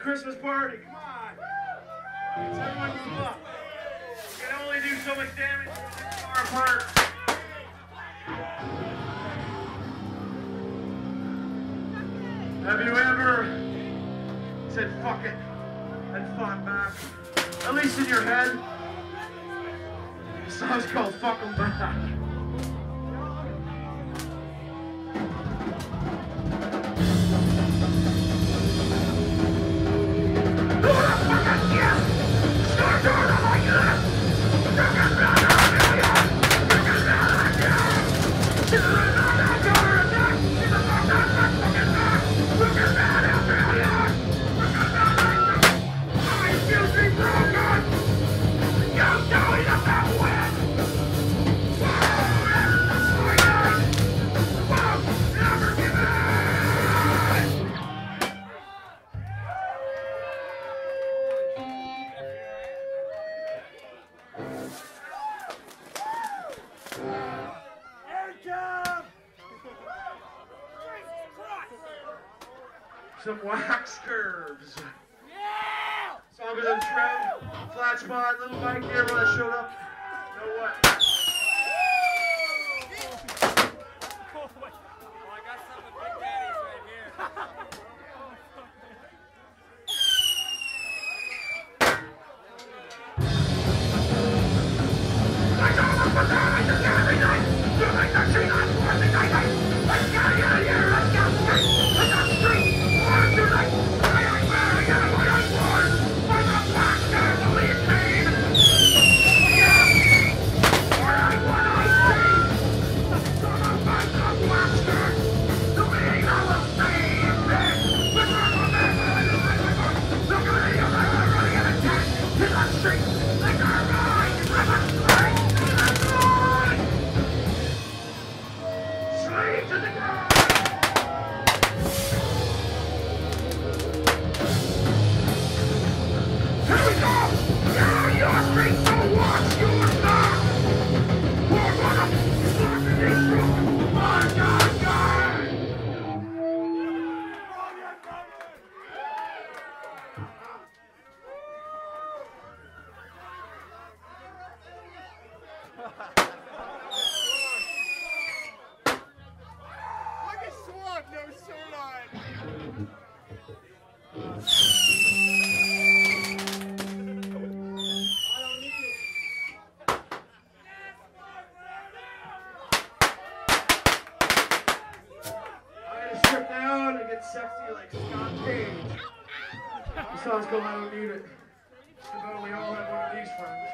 Christmas party. Come on. Let's everyone move up. You can only do so much damage when you're far apart. Have you ever said fuck it and fought back? At least in your head. The song's called Fuck 'Em Back. Some wax curves. Yeah! Song goes on shred, flat spot, little mic here when I showed up. Know what? Oh, I got some of Big Daddy's right here. Sexy like Scott Page. The song's called I Don't Need It. Just about we all have one of these friends.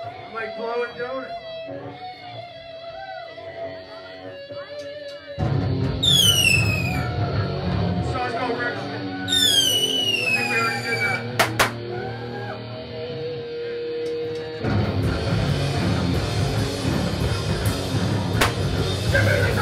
I'm like blowing donuts. The song's called Redskin. I think we already did that. Give me like a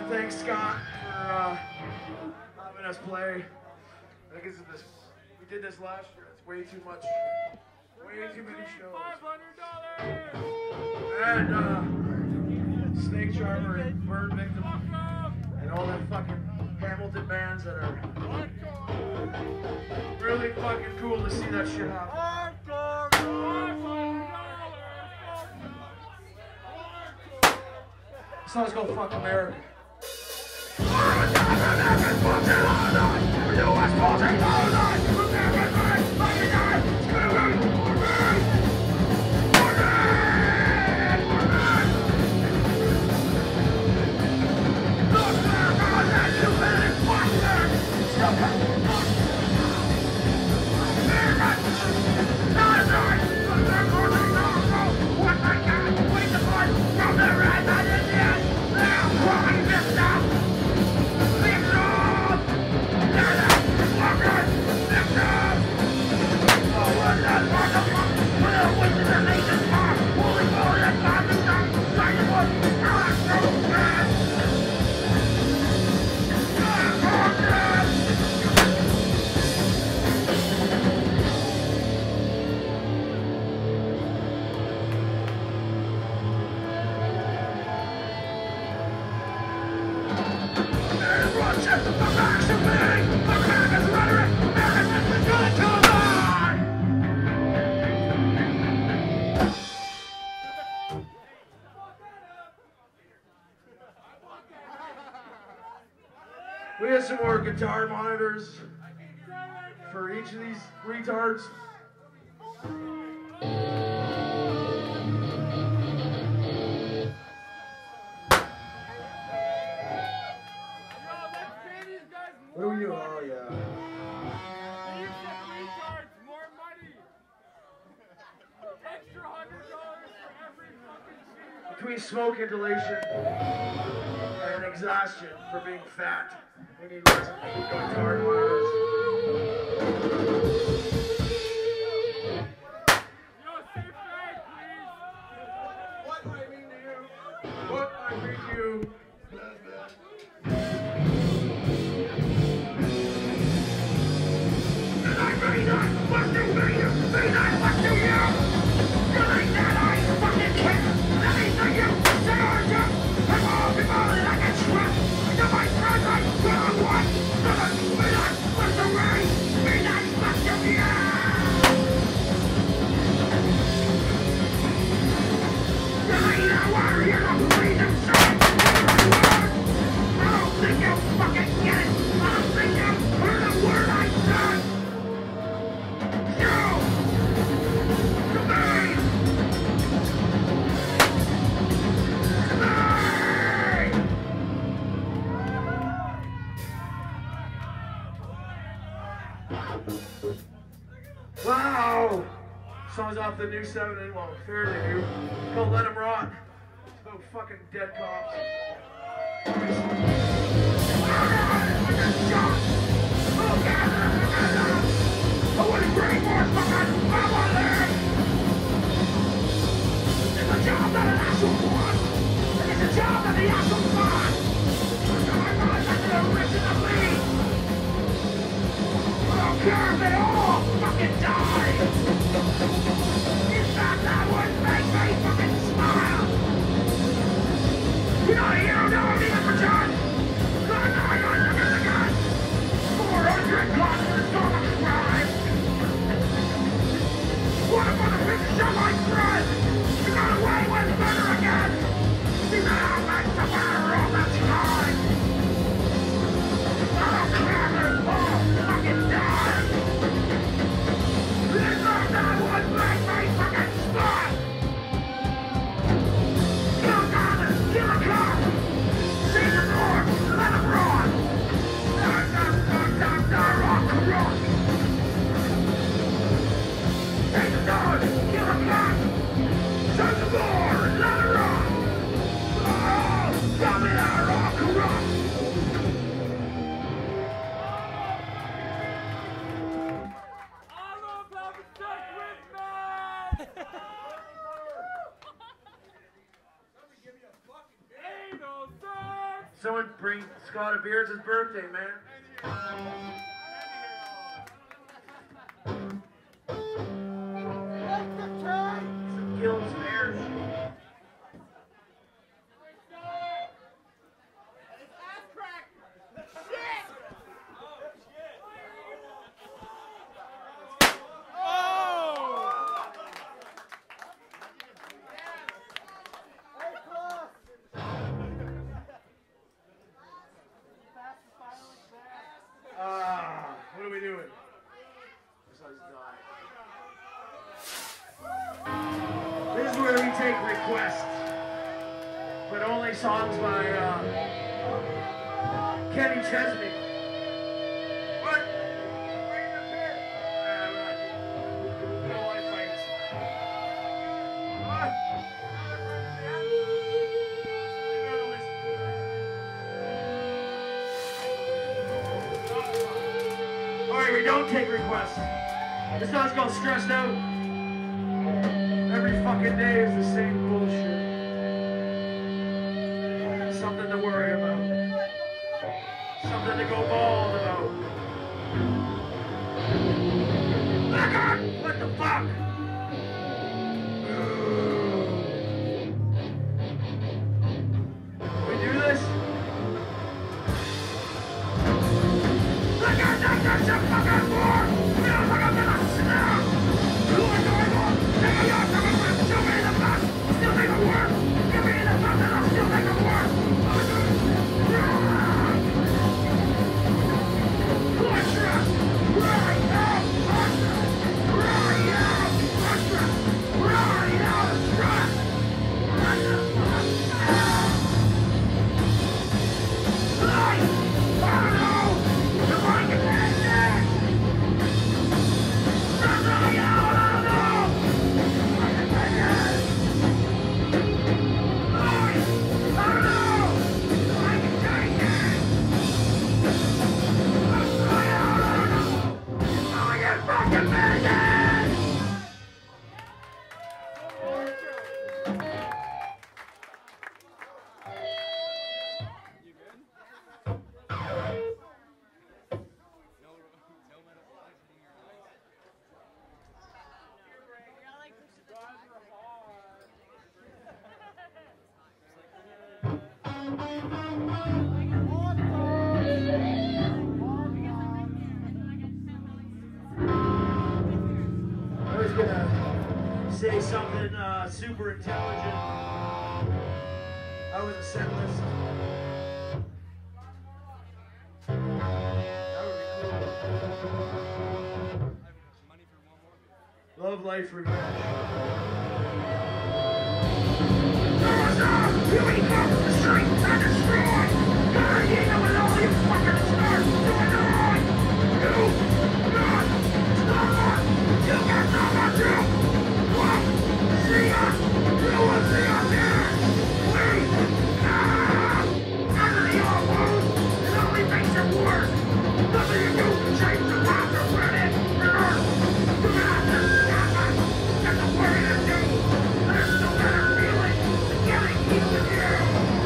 Thanks, Scott, for having us play. I guess we did this last year. It's way too much. Way too many shows. And Snake Charmer and Burn Victim and all the fucking Hamilton bands that are really fucking cool to see that shit happen. This song's called Fuck America. We have some more guitar monitors for each of these retards. What do we do? Oh, yeah. More money. Extra $100 for every fucking sheet. Between smoke inhalation and exhaustion for being fat, we need lots of guitar monitors. Yo, say fat, please. What I mean to you? What I mean to you? Wow! Song's off the new 7-inch, well, fairly new. It's called Let 'Em Rot. It's about fucking dead cops. I want to bring more fucking power there! It's a job, not an actual one! It's a job than the actual fun. Originally, I don't care if they all fucking die. In fact, that would make me fucking smile. You're not a hero, no, I need a return. God, no, I got to get the gun. 400 costs for the storm of crime. What a motherfucker shot my friend. You got away with murder again. You got out to matter all the time. I don't care if they all fucking die. This time that would make me fucking smile. Kill Thomas, kill a cop. Save the Lord, let him run. Rock. Take the dog, kill a cat. Save the Lord, let her run. Oh, got me that rock, rock. All of them stuck with me! Someone bring Scott a beer. It's his birthday, man. Some Gills beer. What are we doing? This is where we take requests, but only songs by Kenny Chesney. What? Bring the pit. We don't want to fight. What? Alright, we don't take requests. This song's called Stressed Out. Every fucking day is the same bullshit. Something to worry about. Something to go bald about. Back on! What the fuck? We do this? Look at that! That's a fucking war! Feels like I'm gonna snap! Who is going on? Take a yard from a friend! Show me the best! Still make it work! Give me the best and I'll still make it work! I'm stressed! Right now! I'm stressed! Right now! I'm stressed! Right now! I'm stressed! Right now! I don't know if I can take it! That's all you know! I don't know if I can take it! I don't know if I can take it! I'm trying out! I don't know if I can fucking make it! I was gonna say something super intelligent. I was a set list. That would be cool. Love Life Revenge. Here we come, the strength and destroy! Gotta eat them with all you fucking stars! Do I know? You not stop! You can't stop us, you! What? See us! You will see us here! We under the old wounds, it only makes it worse! Nothing you do can change the path of where it reverse! You have to stop us! That's a worry to do! There's no better feeling than getting even you!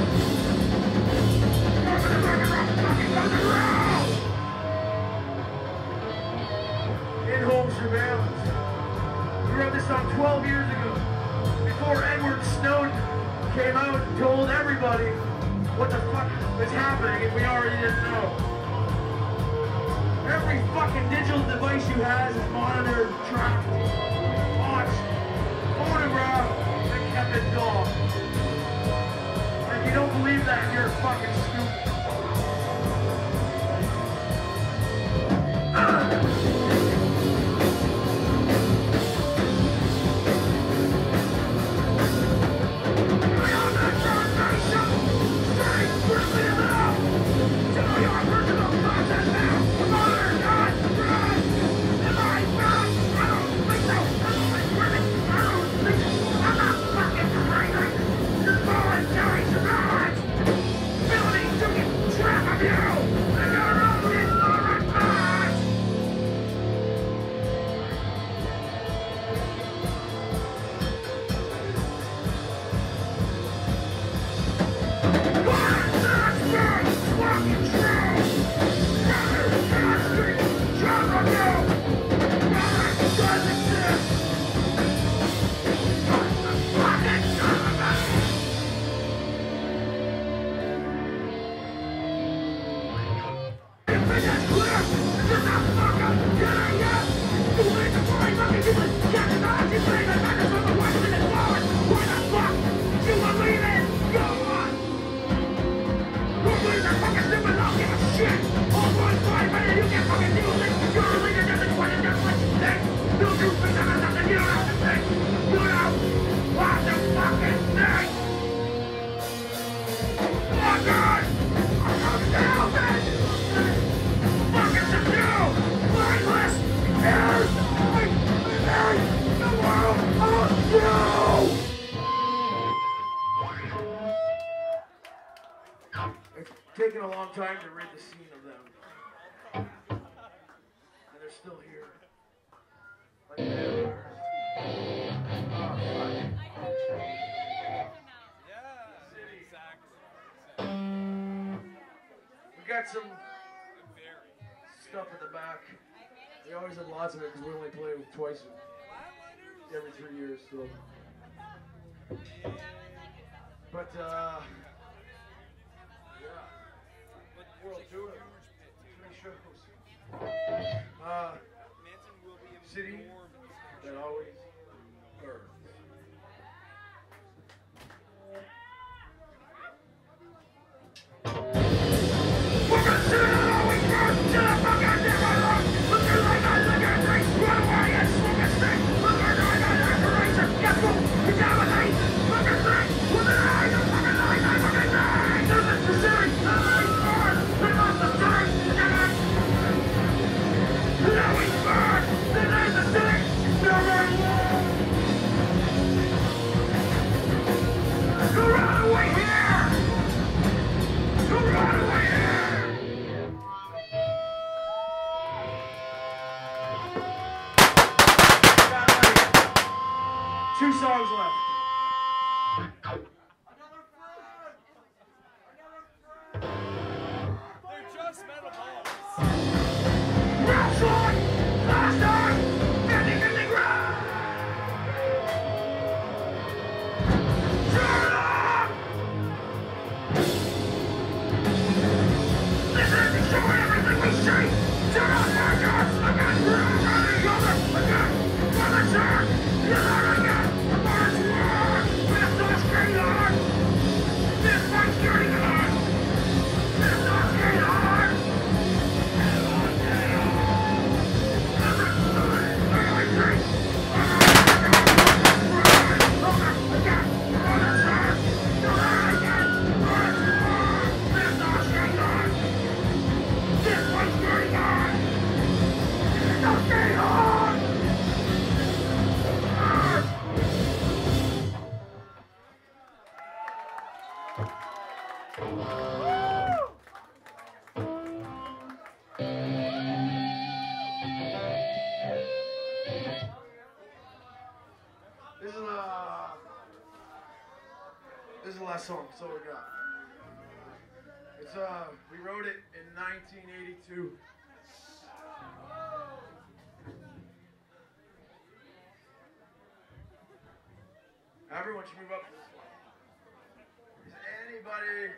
anybody what the fuck is happening if we already didn't know. Every fucking digital device you have is monitored, tracked, watched, photographed, and kept in dog. And if you don't believe that, you're fucking stupid. Taken a long time to rid the scene of them. And they're still here. Like vampires. We got some stuff in the back. We always have lots of it because we only play twice every 3 years. So. But, world tour, 3 shows. City that always burns. We're gonna see it always burns till the fucking never look. Look at like I look at things, run away and smoke a stick. Look at I got aspiration, get go, get down with me. Look at things, with an eye, the fucking eye, I fucking die. There's a specific, Two songs left. They're just metal balls. Last one! Last time! 50-50 ground! Turn up! This is destroy everything we see! Turn up my guns! Again! Running over! Again! For the turn! You're not again! This fight's getting on! This fight's getting on! This is the last song, so we got. It's we wrote it in 1982. Everyone should move up to this one. Is Anybody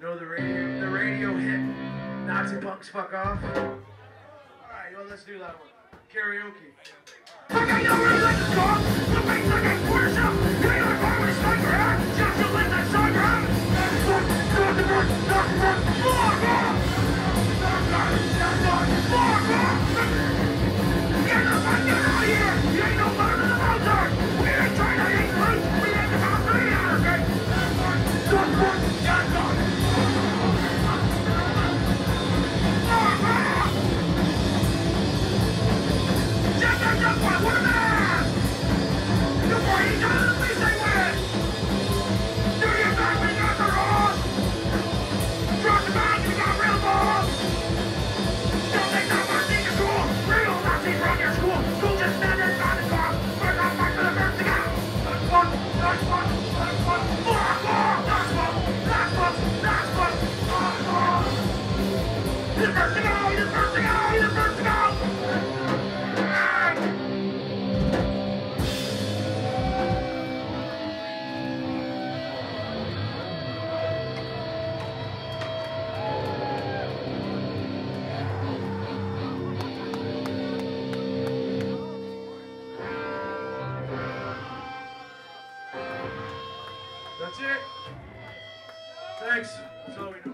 know the radio hit Nazi punks fuck off? Alright, well let's do that one. Karaoke. Okay, you really like the song? The bass like a quarter shot. You ain't like fire with a sniper, huh? Just you let that song run. Get the fuck out of here! You ain't no fun in the mountain! We ain't trying to eat fruit! We ain't about to eat out, okay? What a man! The boy he does, at least they win! Do your best, we got the rules! Trust the man, you got real balls! Don't think that much in your school! Real Nazis run your school! School just standing by the car! We're not back to the first again! That's fun! That's fun! That's fun! Fuck off! That's fun! That's fun! That's fun! Fuck off! He's the first to go! He's the first to go! He's the first to go! That's it. Thanks. That's all we do.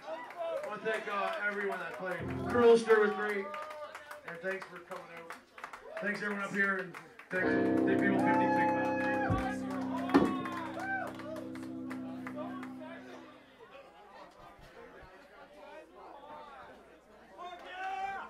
I want to thank everyone that played. Curlster was great. And thanks for coming out. Thanks everyone up here. And thanks to people 50 Big